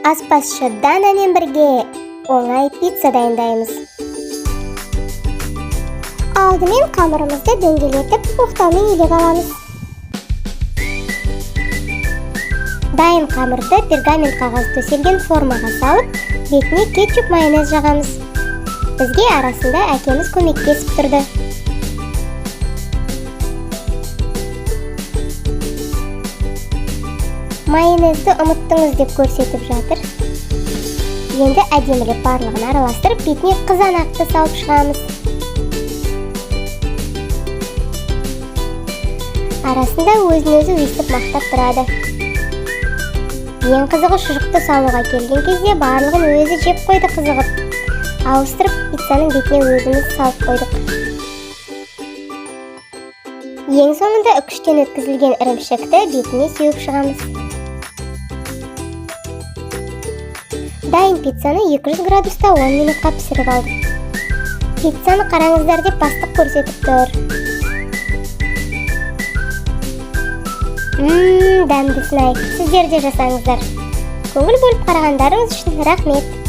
Аспазшы Данамен бірге оңай пицца дайындаймыз. Алдымен қамырымызды дөңгелетіп, оқтаумен илеп аламыз. Дайын қамырды пергамент қағаз төселген формаға салып, бетіне кетчуп майонез жағамыз. Бізге арасында әкеміз көмектесіп тұрды. Майонезді ұмыттыңыз деп көрсетіп жатыр. Енді әдемілеп барлығын араластырып, бетіне қызанақты салып шығамыз. Арасында өзін-өзі өйстіп мақтап тұрады. Ең қызығы шұжықты салуға келген кезде барлығын өзі жеп қойды қызығып. Ауыстырып, пиццаның бетіне өзіміз салып қойдық. Ең соңында үкіштен өткізілген ірімшікті бетіне сеуіп шығамыз. Дайын пиццаны 200 градуста 10 минутқа пісіріп алдық. Пиццаны қараңыздар деп бастық көрсетіп тұр. Дәмдісін-ай, сіздер де жасаңыздар. Көңіл бөліп қарағандарыңыз үшін рахмет.